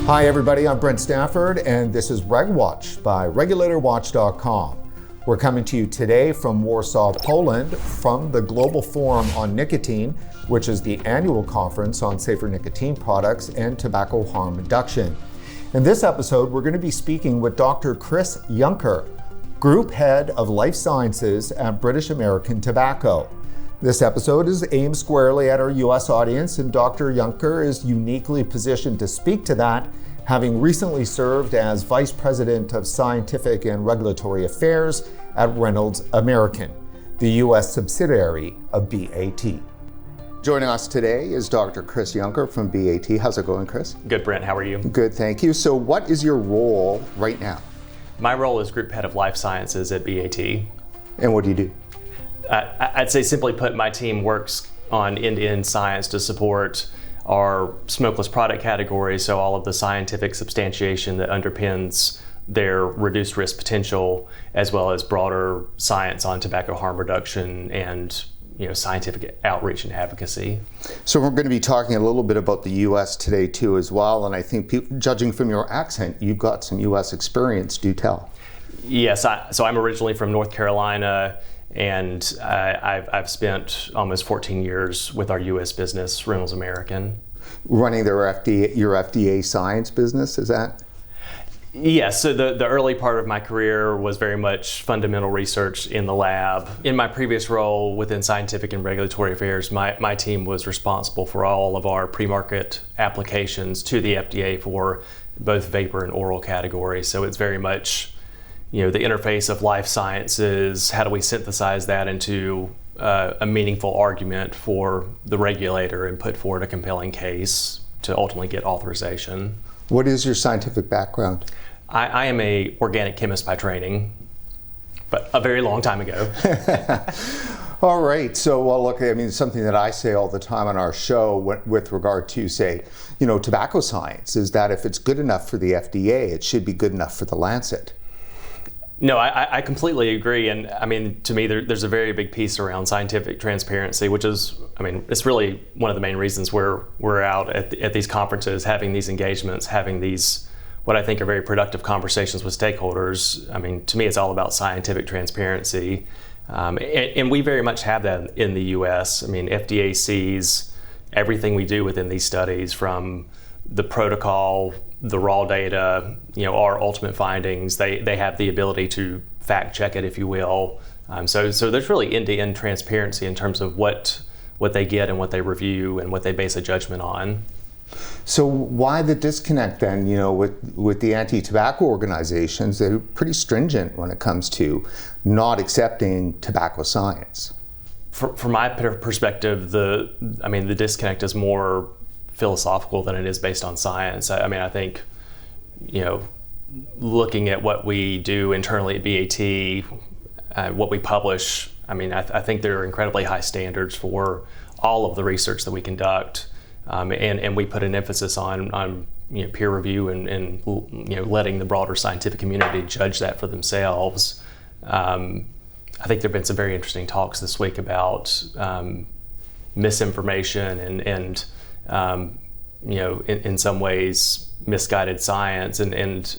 Hi everybody, I'm Brent Stafford and this is RegWatch by regulatorwatch.com. We're coming to you today from Warsaw, Poland, from the Global Forum on Nicotine, which is the annual conference on safer nicotine products and tobacco harm reduction. In this episode, we're going to be speaking with Dr. Chris Juncker, Group Head of Life Sciences at British American Tobacco. This episode is aimed squarely at our U.S. audience, and Dr. Juncker is uniquely positioned to speak to that, having recently served as Vice President of Scientific and Regulatory Affairs at Reynolds American, the U.S. subsidiary of BAT. Joining us today is Dr. Chris Juncker from BAT. How's it going, Chris? Good, Brent. How are you? Good, thank you. So what is your role right now? My role is Group Head of Life Sciences at BAT. And what do you do? I'd say, simply put, my team works on end-to-end science to support our smokeless product category, so all of the scientific substantiation that underpins their reduced risk potential, as well as broader science on tobacco harm reduction and scientific outreach and advocacy. So we're going to be talking a little bit about the U.S. today too as well, and I think judging from your accent, you've got some U.S. experience. Do tell. Yes, so I'm originally from North Carolina, and I've spent almost 14 years with our U.S. business, Reynolds American. Running your FDA science business, is that? Yes, so the early part of my career was very much fundamental research in the lab. In my previous role within scientific and regulatory affairs, my team was responsible for all of our pre-market applications to the FDA for both vapor and oral categories. So it's very much the interface of life sciences. How do we synthesize that into a meaningful argument for the regulator and put forward a compelling case to ultimately get authorization? What is your scientific background? I am a organic chemist by training, but a very long time ago. All right. So, well, look, I mean, something that I say all the time on our show with regard to, say, tobacco science is that if it's good enough for the FDA, it should be good enough for the Lancet. No, I completely agree. And I mean, to me, there's a very big piece around scientific transparency, which is, it's really one of the main reasons we're out at these conferences, having these engagements, having these, what I think are very productive conversations with stakeholders. I mean, to me, it's all about scientific transparency. And we very much have that in the U.S. I mean, FDA sees everything we do within these studies, from the protocol, the raw data, our ultimate findings. They have the ability to fact check it, if you will. So there's really end-to-end transparency in terms of what they get and what they review and what they base a judgment on. So why the disconnect then, with the anti-tobacco organizations? They're pretty stringent when it comes to not accepting tobacco science. From my perspective, the disconnect is more philosophical than it is based on science. I think, looking at what we do internally at BAT, what we publish, I think there are incredibly high standards for all of the research that we conduct, and we put an emphasis on peer review and letting the broader scientific community judge that for themselves. I think there have been some very interesting talks this week about misinformation and in some ways misguided science, and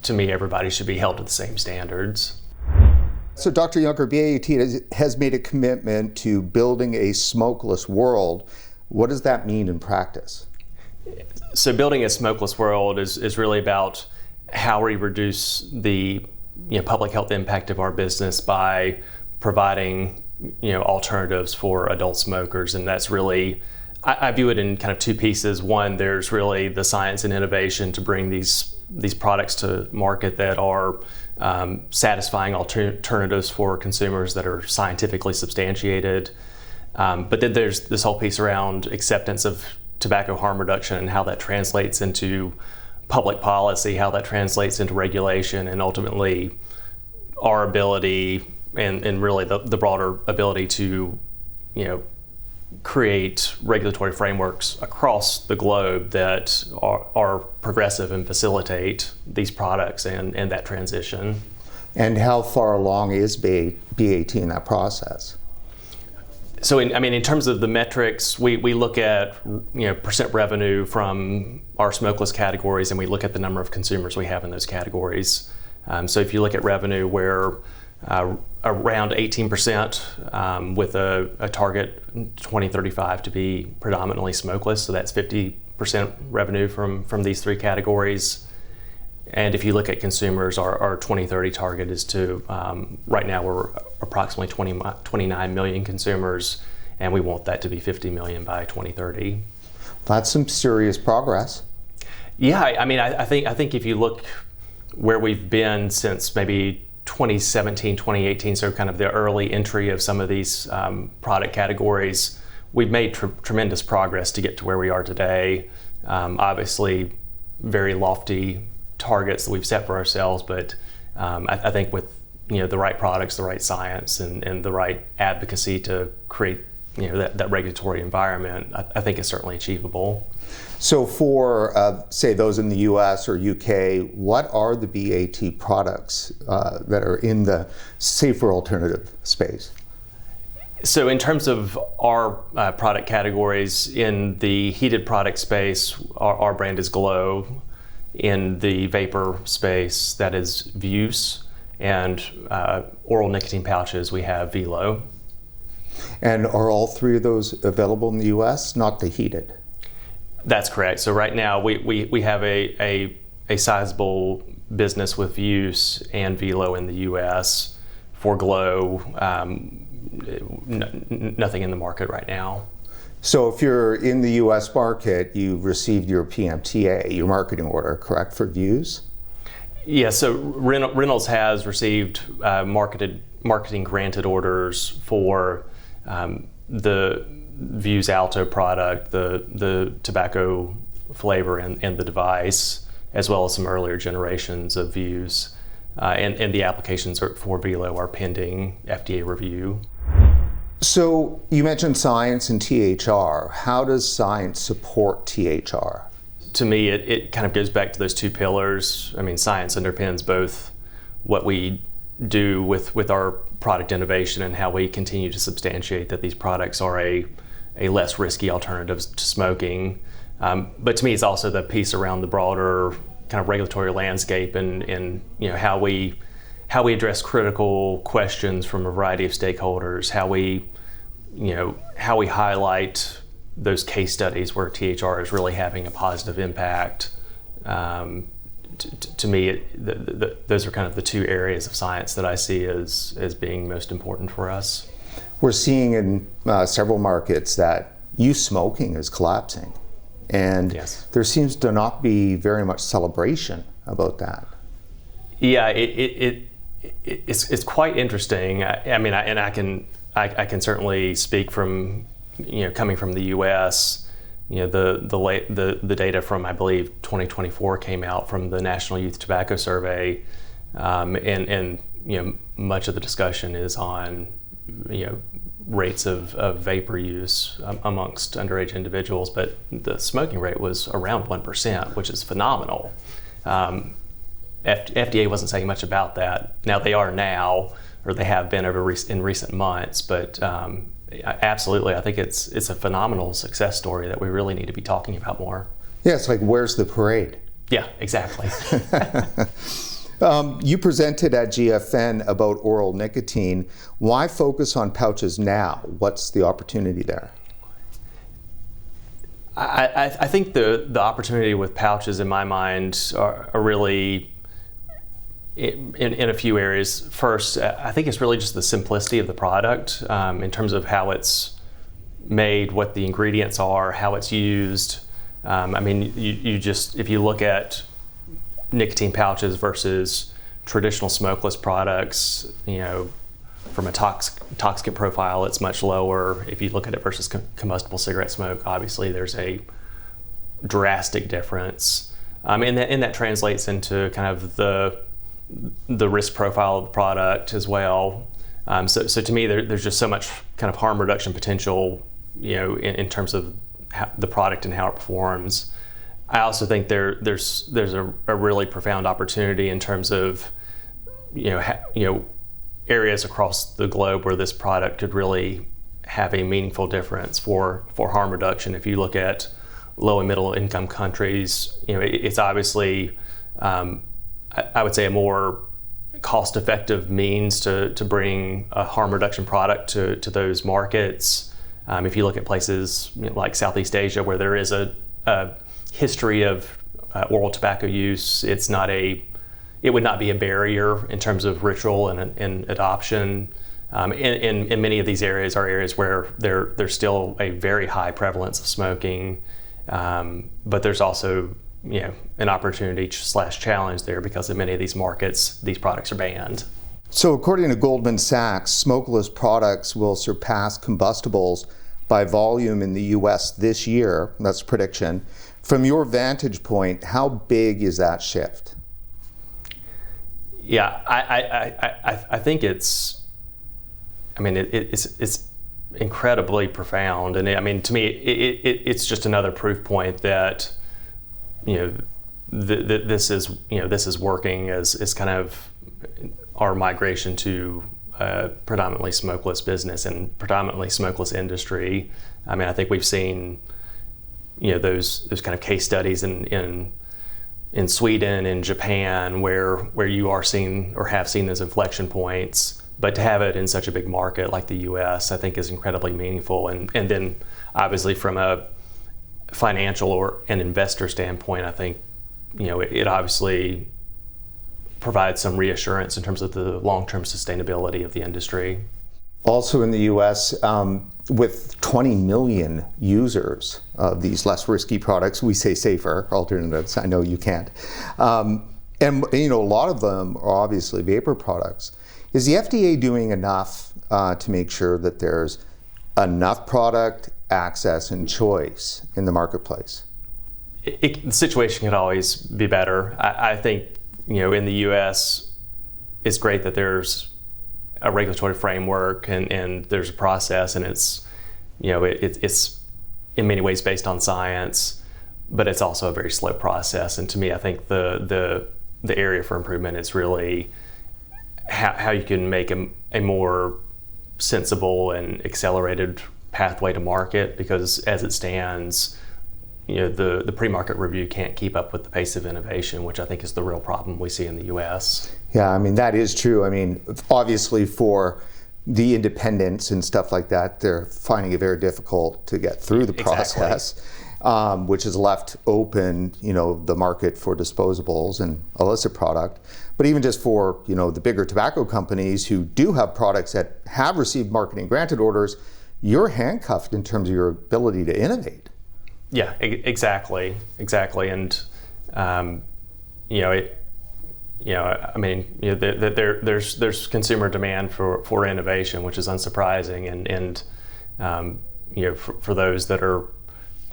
to me, everybody should be held to the same standards. So Dr. Juncker, BAT has made a commitment to building a smokeless world. What does that mean in practice? So building a smokeless world is really about how we reduce the public health impact of our business by providing alternatives for adult smokers. And that's really, I view it in kind of two pieces. One, there's really the science and innovation to bring these products to market that are satisfying alternatives for consumers that are scientifically substantiated. But then there's this whole piece around acceptance of tobacco harm reduction and how that translates into public policy, how that translates into regulation, and ultimately our ability and really the broader ability to create regulatory frameworks across the globe that are progressive and facilitate these products and that transition. And how far along is BAT in that process? So in terms of the metrics, we look at percent revenue from our smokeless categories, and we look at the number of consumers we have in those categories. So if you look at revenue, we're around 18% with a target 2035 to be predominantly smokeless. So that's 50% revenue from these three categories. And if you look at consumers, our 2030 target is to, right now we're approximately 29 million consumers, and we want that to be 50 million by 2030. That's some serious progress. Yeah, I think if you look where we've been since maybe 2017, 2018, so kind of the early entry of some of these product categories, we've made tremendous progress to get to where we are today. Obviously, very lofty targets that we've set for ourselves, but I think with the right products, the right science, and the right advocacy to create that regulatory environment, I think it's certainly achievable. So for say those in the US or UK, what are the BAT products that are in the safer alternative space? So in terms of our product categories, in the heated product space, our brand is Glow. In the vapor space, that is Vuse, and oral nicotine pouches, we have Velo. And are all three of those available in the US, not the heated? That's correct. So right now we have a sizable business with Vuse and Velo in the US. For Glow, nothing in the market right now. So if you're in the US market, you've received your PMTA, your marketing order, correct, for Vuse? Yeah, so Reynolds has received marketing granted orders for the Vuse Alto product, the tobacco flavor and the device, as well as some earlier generations of Vuse. And the applications for Velo are pending FDA review. So you mentioned science and THR. How does science support THR? To me, it kind of goes back to those two pillars. I mean, science underpins both what we do with our product innovation and how we continue to substantiate that these products are a less risky alternative to smoking. But to me, it's also the piece around the broader kind of regulatory landscape and how we address critical questions from a variety of stakeholders, how we highlight those case studies where THR is really having a positive impact. To me, those are kind of the two areas of science that I see as being most important for us. We're seeing in several markets that youth smoking is collapsing, and yes, there seems to not be very much celebration about that. Yeah, it's quite interesting. I can certainly speak from coming from the U.S. The data from, I believe, 2024 came out from the National Youth Tobacco Survey, and much of the discussion is on rates of vapor use amongst underage individuals, but the smoking rate was around 1%, which is phenomenal. FDA wasn't saying much about that. Now they are now, or they have been in recent months, but absolutely, I think it's a phenomenal success story that we really need to be talking about more. Yeah, it's like, where's the parade? Yeah, exactly. You presented at GFN about oral nicotine. Why focus on pouches now? What's the opportunity there? I think the opportunity with pouches, in my mind, are really in a few areas. First, I think it's really just the simplicity of the product in terms of how it's made, what the ingredients are, how it's used. If you look at nicotine pouches versus traditional smokeless products, from a toxicant profile, it's much lower. If you look at it versus combustible cigarette smoke, obviously there's a drastic difference. And that translates into kind of the risk profile of the product as well. So to me, there's just so much kind of harm reduction potential, in terms of the product and how it performs. I also think there's a really profound opportunity in terms of areas across the globe where this product could really have a meaningful difference for harm reduction. If you look at low and middle income countries, it's obviously, I would say, a more cost-effective means to bring a harm reduction product to those markets. If you look at places like Southeast Asia, where there is a history of oral tobacco use, it would not be a barrier in terms of ritual and adoption. In many of these areas are areas where there's still a very high prevalence of smoking, but there's also an opportunity / challenge there because in many of these markets, these products are banned. So according to Goldman Sachs, smokeless products will surpass combustibles by volume in the US this year. That's a prediction. From your vantage point, how big is that shift? Yeah, I think it's incredibly profound. And to me, it's just another proof point that this is working as kind of our migration to predominantly smokeless business and predominantly smokeless industry. I think we've seen those kind of case studies in Sweden and Japan where you are seeing or have seen those inflection points, but to have it in such a big market like the US, I think is incredibly meaningful. And then obviously from a financial or an investor standpoint, I think it obviously provides some reassurance in terms of the long-term sustainability of the industry. Also in the US, with 20 million users of these less risky products, we say safer alternatives. I know you can't. And a lot of them are obviously vapor products. Is the FDA doing enough to make sure that there's enough product access and choice in the marketplace? The situation could always be better. I think in the US, it's great that there's a regulatory framework and there's a process, and it's in many ways based on science, but it's also a very slow process. And to me, I think the area for improvement is really how you can make a more sensible and accelerated pathway to market, because as it stands, the pre-market review can't keep up with the pace of innovation, which I think is the real problem we see in the US. Yeah, that is true. Obviously for the independents and stuff like that, they're finding it very difficult to get through the process, which has left open, the market for disposables and illicit product. But even just for, the bigger tobacco companies who do have products that have received marketing granted orders, you're handcuffed in terms of your ability to innovate. Yeah, exactly. And, there's consumer demand for innovation, which is unsurprising. And for those that are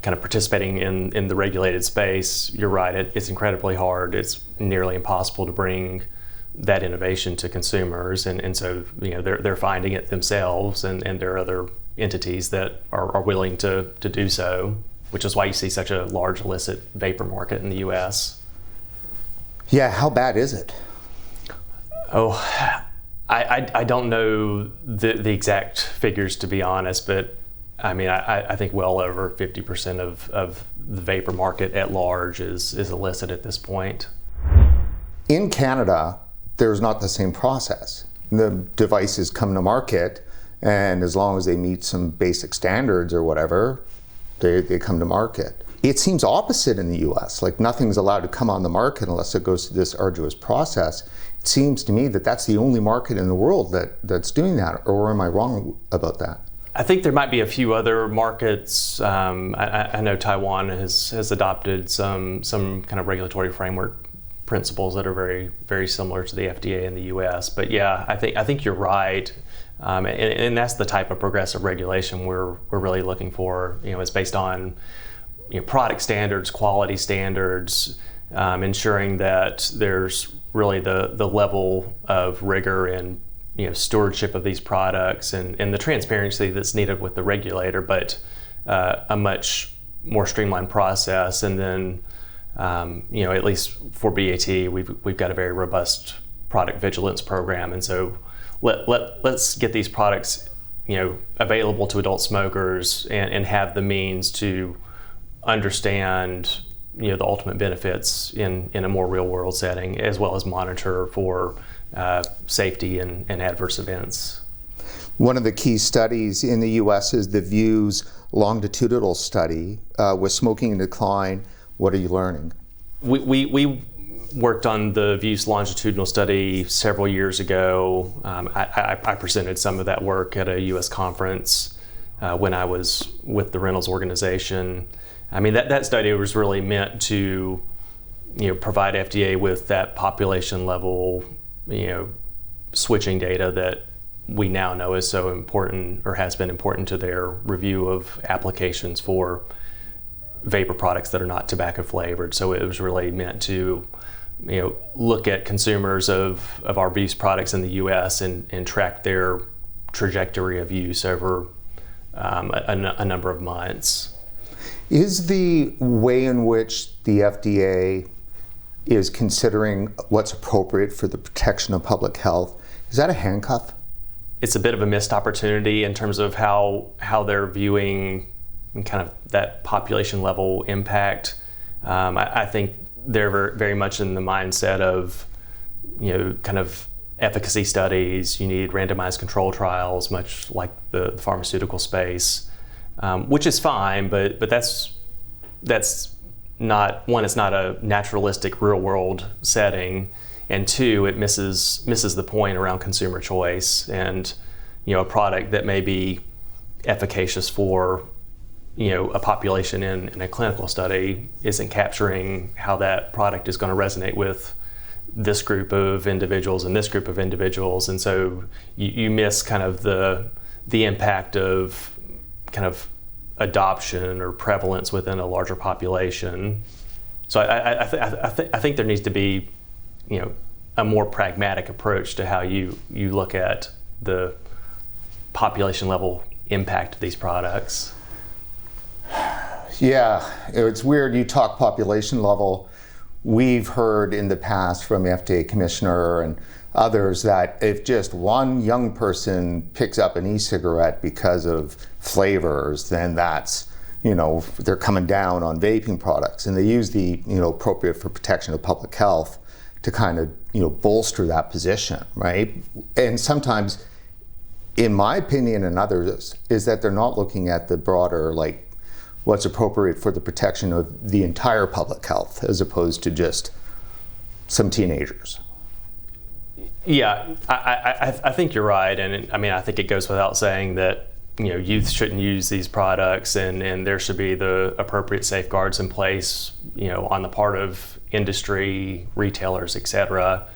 kind of participating in the regulated space, you're right, it's incredibly hard. It's nearly impossible to bring that innovation to consumers. And so, they're finding it themselves, and there are other entities that are willing to do so, which is why you see such a large illicit vapor market in the US. Yeah, how bad is it? Oh, I don't know the exact figures, to be honest, but I think well over 50% of the vapor market at large is illicit at this point. In Canada, there's not the same process. The devices come to market, and as long as they meet some basic standards or whatever, they come to market. It seems opposite in the US, like nothing's allowed to come on the market unless it goes through this arduous process. It seems to me that that's the only market in the world that's doing that, or am I wrong about that? I think there might be a few other markets. I know Taiwan has adopted some kind of regulatory framework principles that are very, very similar to the FDA in the US. But yeah, I think you're right. And that's the type of progressive regulation we're really looking for. It's based on product standards, quality standards, ensuring that there's really the level of rigor and stewardship of these products and the transparency that's needed with the regulator, but a much more streamlined process. And then at least for BAT, we've got a very robust product vigilance program, and so let's get these products available to adult smokers and have the means to understand the ultimate benefits in a more real world setting, as well as monitor for safety and adverse events. One of the key studies in the U.S. is the Views longitudinal study with smoking and decline. What are you learning? We worked on the Views longitudinal study several years ago. I presented some of that work at a U.S. conference when I was with the Reynolds organization. I mean, that study was really meant to, provide FDA with that population level, switching data that we now know is so important, or has been important to their review of applications for vapor products that are not tobacco flavored. So it was really meant to, look at consumers of our Vuse products in the U.S. and track their trajectory of use over a number of months. Is the way in which the FDA is considering what's appropriate for the protection of public health, is that a handcuff? It's a bit of a missed opportunity in terms of how they're viewing kind of that population level impact. I think they're very much in the mindset of, kind of efficacy studies. You need randomized control trials, much like the pharmaceutical space, which is fine, but that's not, one, it's not a naturalistic real world setting, and two, it misses the point around consumer choice and, a product that may be efficacious for, a population in a clinical study isn't capturing how that product is going to resonate with this group of individuals and this group of individuals. And so you miss kind of the impact of kind of adoption or prevalence within a larger population. So I think there needs to be, a more pragmatic approach to how you look at the population level impact of these products. Yeah, it's weird. You talk population level. We've heard in the past from FDA commissioner and others that if just one young person picks up an e-cigarette because of flavors, then that's, they're coming down on vaping products. And they use the, appropriate for protection of public health to kind of, bolster that position, right? And sometimes, in my opinion and others, is that they're not looking at the broader, like, what's appropriate for the protection of the entire public health as opposed to just some teenagers. Yeah, I think you're right. And I mean, I think it goes without saying that, youth shouldn't use these products, and there should be the appropriate safeguards in place, on the part of industry, retailers, et cetera.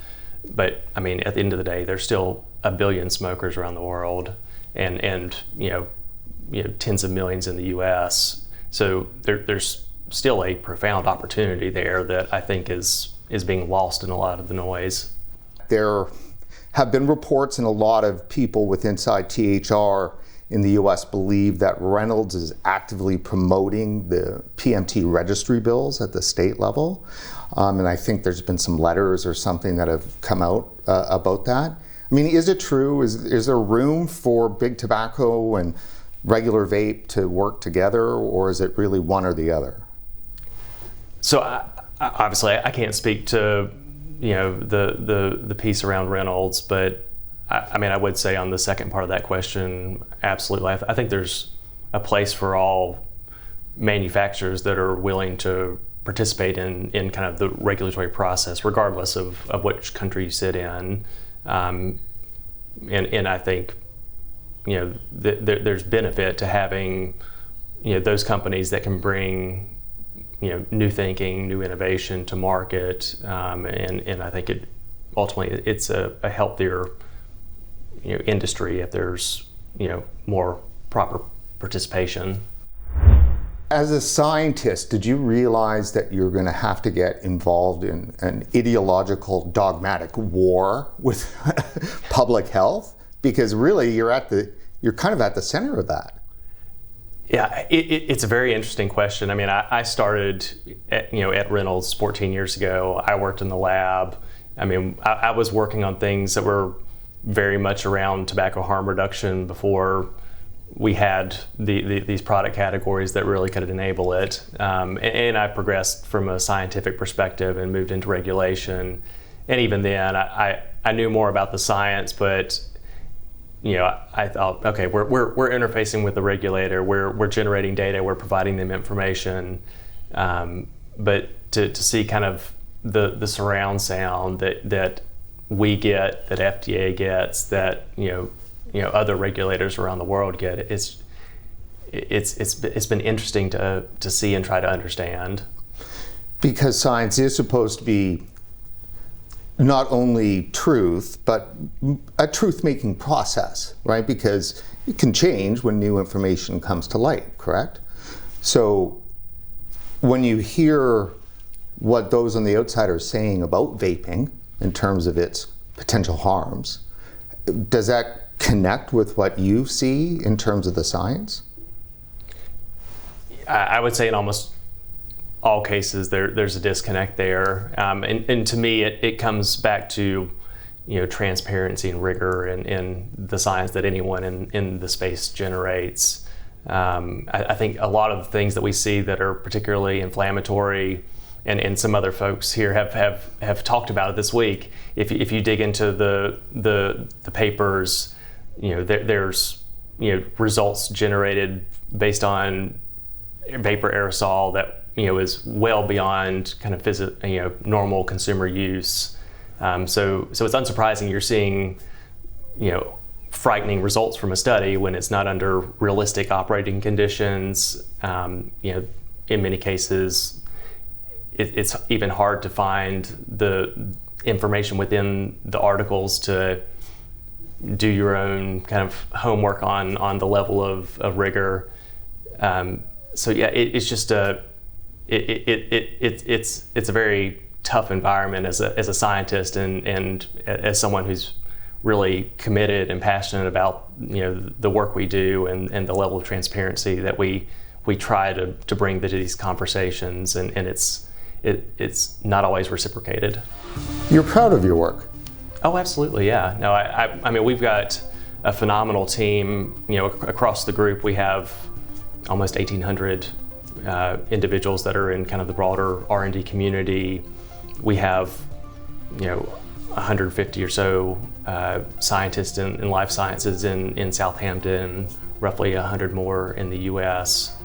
But I mean, at the end of the day, there's still 1 billion smokers around the world and tens of millions in the US. So there's still a profound opportunity there that I think is being lost in a lot of the noise. There have been reports, and a lot of people with inside THR in the US believe that Reynolds is actively promoting the PMT registry bills at the state level. And I think there's been some letters or something that have come out about that. I mean, is it true? Is there room for big tobacco and regular vape to work together, or is it really one or the other? So obviously I can't speak to the piece around Reynolds, but I mean, I would say on the second part of that question, absolutely. I think there's a place for all manufacturers that are willing to participate in kind of the regulatory process, regardless of which country you sit in. And I think, there's benefit to having, those companies that can bring, new thinking, new innovation to market. And I think ultimately it's a healthier, industry if there's, more proper participation. As a scientist, did you realize that you're going to have to get involved in an ideological, dogmatic war with public health? Because really, you're kind of at the center of that. Yeah, it's a very interesting question. I mean, I started at Reynolds 14 years ago. I worked in the lab. I mean, I was working on things that were, very much around tobacco harm reduction before we had these product categories that really could enable it. And I progressed from a scientific perspective and moved into regulation. And even then, I knew more about the science, but I thought, okay, we're interfacing with the regulator, we're generating data, we're providing them information, but to see kind of the surround sound that we get, that FDA gets, that other regulators around the world get, it's been interesting to see and try to understand. Because science is supposed to be not only truth, but a truth-making process, right? Because it can change when new information comes to light, correct? So when you hear what those on the outside are saying about vaping in terms of its potential harms, does that connect with what you see in terms of the science? I would say in almost all cases there's a disconnect there, and to me it comes back to transparency and rigor in the science that anyone in the space generates. I think a lot of the things that we see that are particularly inflammatory, and some other folks here have talked about it this week. If you dig into the papers, there's results generated based on vapor aerosol that is well beyond kind of normal consumer use. So it's unsurprising you're seeing frightening results from a study when it's not under realistic operating conditions. In many cases, it's even hard to find the information within the articles to do your own kind of homework on the level of rigor. So yeah, it's just it's a very tough environment as a scientist and as someone who's really committed and passionate about the work we do and the level of transparency that we try to bring to these conversations, and it's not always reciprocated. You're proud of your work? Oh, absolutely, yeah. No, I mean, we've got a phenomenal team. Across the group, we have almost 1,800 individuals that are in kind of the broader R&D community. We have 150 or so scientists in life sciences in Southampton, roughly 100 more in the US.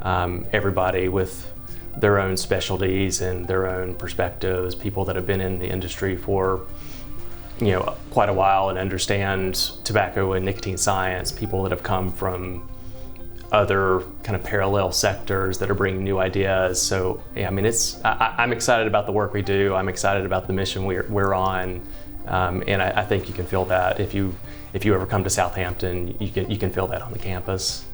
Everybody with their own specialties and their own perspectives, people that have been in the industry for quite a while and understand tobacco and nicotine science, people that have come from other kind of parallel sectors that are bringing new ideas. So yeah, I mean, I'm excited about the work we do. I'm excited about the mission we're on, and I think you can feel that if you ever come to Southampton. You can feel that on the campus.